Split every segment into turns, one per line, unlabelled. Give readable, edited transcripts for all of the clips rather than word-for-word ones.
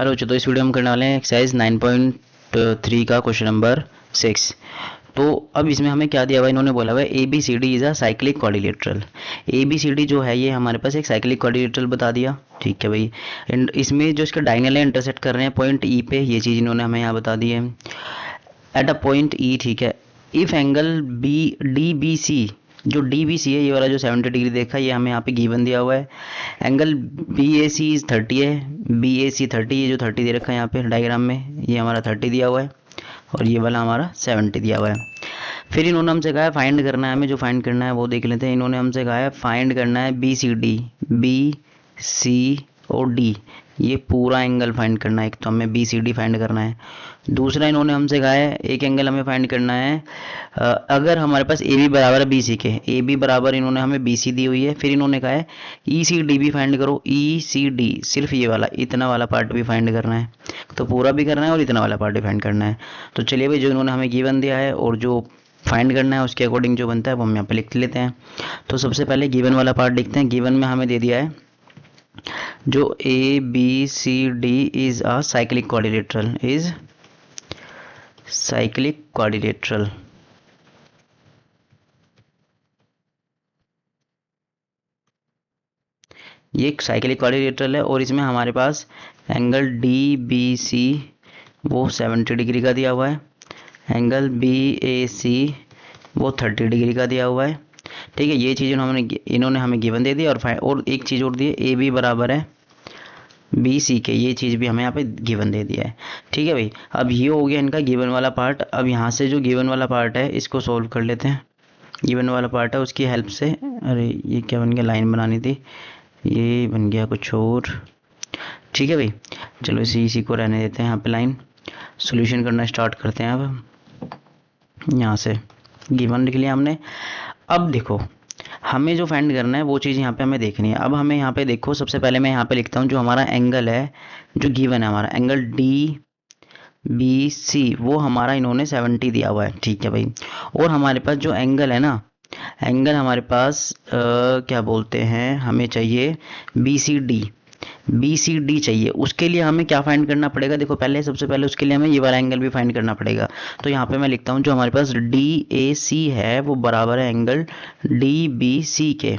Hello, तो इस video में करने वाले हैं एक्सरसाइज 9.3 का क्वेश्चन नंबर 6। तो अब इसमें हमें क्या दिया हुआ है, इन्होंने बोला हुआ है A B C D is a cyclic quadrilateral. A B C D जो है ये हमारे पास एक साइक्लिक क्वाड्रिलेटरल बता दिया। ठीक है भाई। इसमें जो इसके डायगोनल है इंटरसेक्ट कर रहे हैं पॉइंट ई पे, ये चीज़ इन्होंने हमें यहाँ बता दी है एट अ पॉइंट ई। ठीक है। If angle B D B C, जो डी बी सी है ये वाला जो 70 डिग्री देखा, ये हमें यहाँ पे गिवन दिया हुआ है। Angle B A C is 30 है, बी ए सी 30, ये जो 30 दे रखा है यहाँ पे डायग्राम में, ये हमारा 30 दिया हुआ है और ये वाला हमारा 70 दिया हुआ है। फिर इन्होंने हमसे कहा है फाइंड करना है, हमें जो फाइंड करना है वो देख लेते हैं। इन्होंने हमसे कहा है फाइंड करना है B C D, B C और डी, ये पूरा एंगल फाइंड करना है। एक तो हमें बी सी डी फाइंड करना है। दूसरा इन्होंने हमसे कहा है एक एंगल हमें फाइंड करना है अगर हमारे पास ए बी बराबर है बी सी के, ए बी बराबर इन्होंने हमें बी सी दी हुई है। फिर इन्होंने कहा है ई सी डी भी फाइंड करो, ई सी डी सिर्फ ये वाला इतना वाला पार्ट भी फाइंड करना है, तो पूरा भी करना है और इतना वाला पार्ट भी फाइंड करना है। तो चलिए भाई, जो इन्होंने हमें गिवन दिया है और जो फाइंड करना है उसके अकॉर्डिंग जो बनता है वो हम यहाँ पे लिख लेते हैं। तो सबसे पहले गिवन वाला पार्ट लिखते हैं। गिवन में हमें दे दिया है जो A B C D is a cyclic quadrilateral, is cyclic quadrilateral. ये एक साइक्लिक क्वाड्रिलेटरल है और इसमें हमारे पास एंगल डी बी सी वो 70 डिग्री का दिया हुआ है, एंगल बी ए सी वो 30 डिग्री का दिया हुआ है। ठीक है, ये चीज़ इन्होंने हमें गिवन दे दी। और एक चीज़ और दी है, ए बी बराबर है बी सी के, ये चीज़ भी हमें यहाँ पे गिवन दे दिया है। ठीक है भाई, अब ये हो गया इनका गिवन वाला पार्ट। अब यहाँ से जो गिवन वाला पार्ट है इसको सॉल्व कर लेते हैं। गिवन वाला पार्ट है उसकी हेल्प से, अरे ये क्या बन गया, लाइन बनानी थी, ये बन गया कुछ और। ठीक है भाई, चलो इसी को रहने देते हैं यहाँ पे लाइन। सॉल्यूशन करना स्टार्ट करते हैं। अब यहाँ से गिवन लिख लिया हमने। अब देखो हमें जो फाइंड करना है वो चीज़ यहाँ पे हमें देखनी है। अब हमें यहाँ पे देखो, सबसे पहले मैं यहाँ पे लिखता हूँ जो हमारा एंगल है, जो गिवन है हमारा एंगल डी बी सी, वो हमारा इन्होंने 70 दिया हुआ है। ठीक है भाई, और हमारे पास जो एंगल है ना, एंगल हमारे पास क्या बोलते हैं, हमें चाहिए B C D, B C D चाहिए। उसके लिए हमें क्या फाइंड करना पड़ेगा, देखो पहले सबसे पहले उसके लिए हमें ये वाला एंगल भी फाइंड करना पड़ेगा। तो यहाँ पे मैं लिखता हूँ जो हमारे पास डी ए सी है वो बराबर है एंगल डी बी सी के।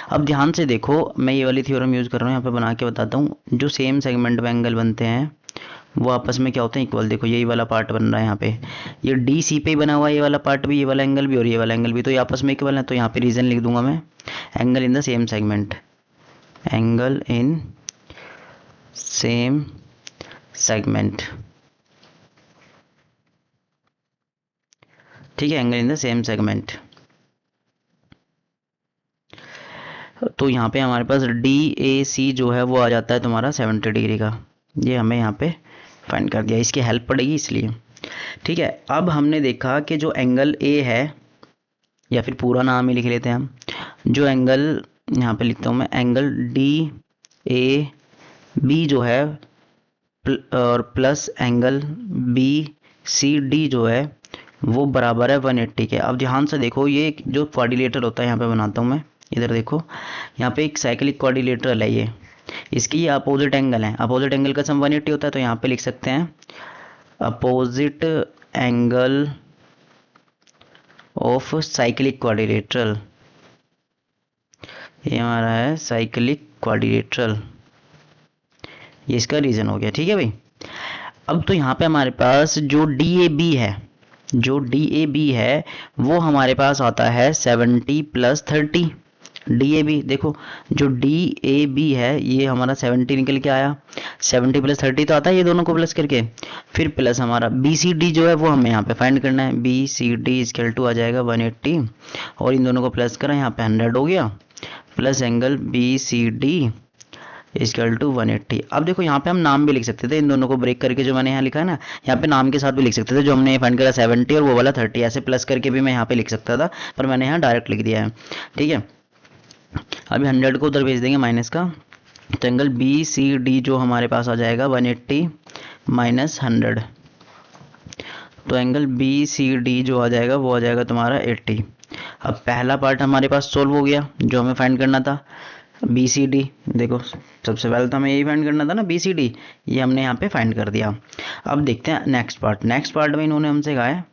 अब ध्यान से देखो, मैं ये वाली थ्योरम यूज़ कर रहा हूँ, यहाँ पे बना के बताता हूँ। जो सेम सेगमेंट में एंगल बनते हैं वो आपस में क्या होते हैं, इक्वल। देखो यही वाला पार्ट बन रहा है यहाँ पे, ये डी सी पे ही बना हुआ है, ये वाला पार्ट भी, ये वाला एंगल भी और ये वाला एंगल भी, तो ये आपस में इक्वल है। तो यहाँ पे रीजन लिख दूंगा मैं, angle in the same segment, angle in same segment. ठीक है, angle in the same segment. तो यहाँ पे हमारे पास डी ए सी जो है वो आ जाता है तुम्हारा 70 डिग्री का। ये हमें यहाँ पे फाइंड कर दिया, इसकी हेल्प पड़ेगी इसलिए। ठीक है, अब हमने देखा कि जो एंगल ए है, या फिर पूरा नाम ही लिख लेते हैं हम, जो एंगल यहाँ पे लिखता हूँ मैं, एंगल डी ए बी जो है और plus angle B C D जो है वो बराबर है 180 के। अब ध्यान से देखो, ये जो क्वाड्रिलेटरल होता है, यहाँ पे बनाता हूँ मैं, इधर देखो यहाँ पे एक साइक्लिक क्वाड्रिलेटरल है ये, इसकी ये अपोजिट एंगल है। अपोजिट एंगल का सम 180 होता है, तो यहाँ पे लिख सकते हैं opposite angle of cyclic quadrilateral. ये हमारा है साइक्लिक क्वाड्रिलेटरल, ये इसका रीजन हो गया। ठीक है भाई, अब तो यहाँ पे हमारे पास जो डी ए बी है, जो डी ए बी है वो हमारे पास आता है 70 प्लस 30। डी ए बी देखो, जो डी ए बी है ये हमारा 70 निकल के आया, 70 प्लस 30 तो आता है ये दोनों को प्लस करके। फिर प्लस हमारा बी सी डी जो है वो हमें यहाँ पे फाइंड करना है, B C D equal to आ जाएगा 180, और इन दोनों को प्लस करा, यहाँ पे 100 हो गया, plus angle B C D equal to 180। अब देखो यहाँ पे हम नाम भी लिख सकते थे, इन दोनों को ब्रेक करके जो मैंने यहाँ लिखा है ना, यहाँ पे नाम के साथ भी लिख सकते थे। जो हमने फाइंड करा 70 और वो वाला 30, ऐसे प्लस करके भी मैं यहाँ पे लिख सकता था, पर मैंने यहाँ डायरेक्ट लिख दिया है। ठीक है, अभी 100 को उधर भेज देंगे माइनस का, तो एंगल बी सी डी जो हमारे पास आ जाएगा 180 माइनस 100, तो एंगल बी सी डी जो आ जाएगा वो आ जाएगा तुम्हारा 80। अब पहला पार्ट हमारे पास सोल्व हो गया जो हमें फाइंड करना था। बी सी डी, देखो सबसे पहले तो हमें यही फाइंड करना था ना, बी सी डी, ये हमने यहाँ पे फाइंड कर दिया। अब देखते हैं नेक्स्ट पार्ट। नेक्स्ट पार्ट में इन्होंने हमसे कहा है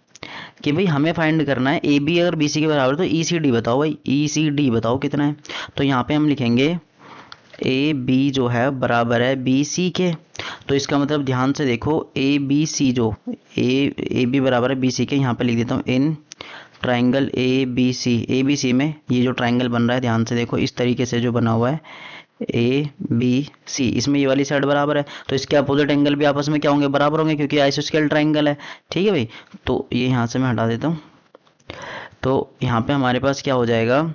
कि भाई हमें फाइंड करना है ए बी अगर बी सी के बराबर तो ई सी डी बताओ, भाई ई सी डी बताओ कितना है। तो यहाँ पे हम लिखेंगे ए बी जो है बराबर है बी सी के। तो इसका मतलब ध्यान से देखो, ए बी सी जो ए बी बराबर है बी सी के, यहाँ पे लिख देता हूँ इन ट्राइंगल ए बी सी में ये जो ट्राइंगल बन रहा है ध्यान से देखो, इस तरीके से जो बना हुआ है ए बी सी, इसमें ये वाली साइड बराबर है तो इसके अपोजिट एंगल भी आपस में क्या होंगे, बराबर होंगे, क्योंकि आइसोस्केल ट्राइंगल है। ठीक है भाई, तो ये यहाँ से मैं हटा देता हूँ। तो यहाँ पे हमारे पास क्या हो जाएगा,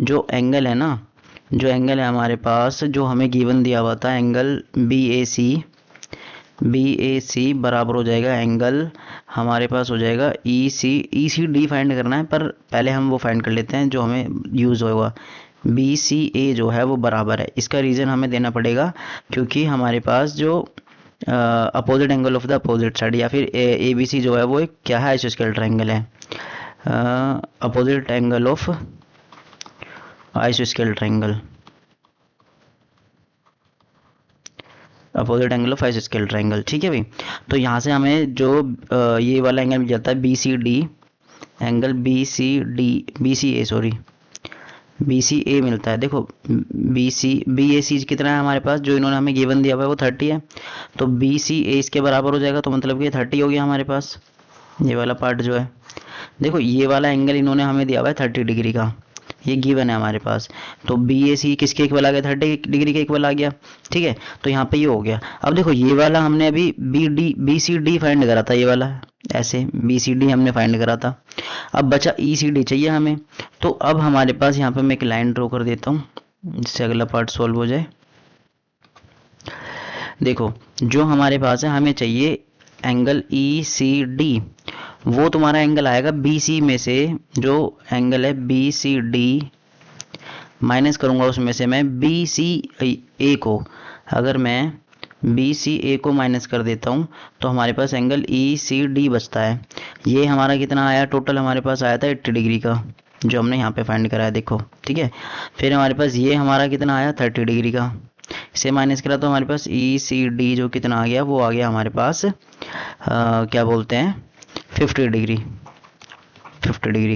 जो एंगल है ना, जो एंगल है हमारे पास जो हमें गिवन दिया हुआ था एंगल बी ए सी बराबर हो जाएगा एंगल हमारे पास हो जाएगा ई सी डी फाइंड करना है, पर पहले हम वो फाइंड कर लेते हैं जो हमें यूज़ होगा। बी सी ए जो है वो बराबर है, इसका रीज़न हमें देना पड़ेगा क्योंकि हमारे पास जो opposite angle of the opposite side या फिर ए बी सी जो है वो एक क्या है, आइसोस्केल ट्राइंगल है, opposite angle of आइसोस्केल triangle, opposite angle of आइसोस्केल triangle. ठीक है भाई, तो यहाँ से हमें जो ये वाला एंगल मिल जाता है B C D, angle B C A मिलता है। देखो बी ए सी कितना है हमारे पास, जो इन्होंने हमें गिवन दिया हुआ है वो 30 है, तो बी सी ए इसके बराबर हो जाएगा, तो मतलब कि 30 हो गया हमारे पास ये वाला पार्ट जो है। देखो ये वाला एंगल इन्होंने हमें दिया हुआ है 30 डिग्री का, ये गिवन है हमारे पास, तो बी ए सी किसके इक्वल आ गया, 30 डिग्री के इक्वल आ गया। ठीक है, तो यहाँ पे ये हो गया। अब देखो ये वाला हमने अभी बी सी डी फाइंड करा था, ये वाला ऐसे बी सी डी हमने फाइंड करा था, अब बचा ई सी डी चाहिए हमें। तो अब हमारे पास यहाँ पे मैं एक लाइन ड्रॉ कर देता हूँ जिससे अगला पार्ट सॉल्व हो जाए। देखो जो हमारे पास है हमें चाहिए एंगल ई सी डी, वो तुम्हारा एंगल आएगा बी सी में से, जो एंगल है बी सी डी माइनस करूंगा उसमें से मैं बी सी ए को, अगर मैं बी सी ए को माइनस कर देता हूँ तो हमारे पास एंगल ई सी डी बचता है। ये हमारा कितना आया, टोटल हमारे पास आया था 80 डिग्री का, जो हमने यहाँ पे फाइंड करा है देखो। ठीक है, फिर हमारे पास ये हमारा कितना आया 30 डिग्री का, इसे माइनस करा तो हमारे पास ई सी डी जो कितना आ गया, वो आ गया हमारे पास क्या बोलते हैं 50 डिग्री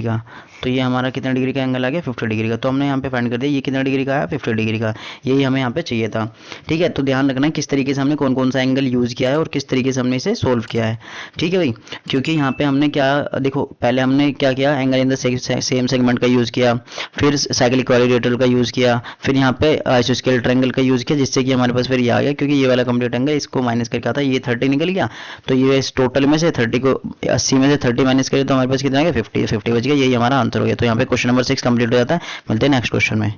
का। तो ये हमारा कितना डिग्री का एंगल आ गया 50 डिग्री का, तो हमने यहाँ पे फाइंड कर दिया ये कितना डिग्री का आया 50 डिग्री का, यही हमें यहाँ पे चाहिए था। ठीक है, तो ध्यान रखना है किस तरीके से हमने कौन कौन सा एंगल यूज़ किया है और किस तरीके से हमने इसे सोल्व किया है। ठीक है भाई, क्योंकि यहाँ पे हमने क्या देखो, पहले हमने क्या किया, angle in the same segment का यूज़ किया, फिर साइक्लिक क्वाड्रिलेटरल का यूज़ किया, फिर यहाँ पे आइसोस्केल ट्रायंगल का यूज़ किया, जिससे कि हमारे पास फिर ये आ गया, क्योंकि ये वाला कंप्लीट एंगल इसको माइनस करके आता है, ये 30 निकल गया, तो ये इस टोटल में से 30 को 80 में से 30 माइनस करें तो हमारे पास कितना आ गया 50 बच गया, यही हमारा आंसर हो गया। तो यहाँ पे क्वेश्चन नंबर 6 कंप्लीट हो जाता है। मिलते हैं नेक्स्ट क्वेश्चन में।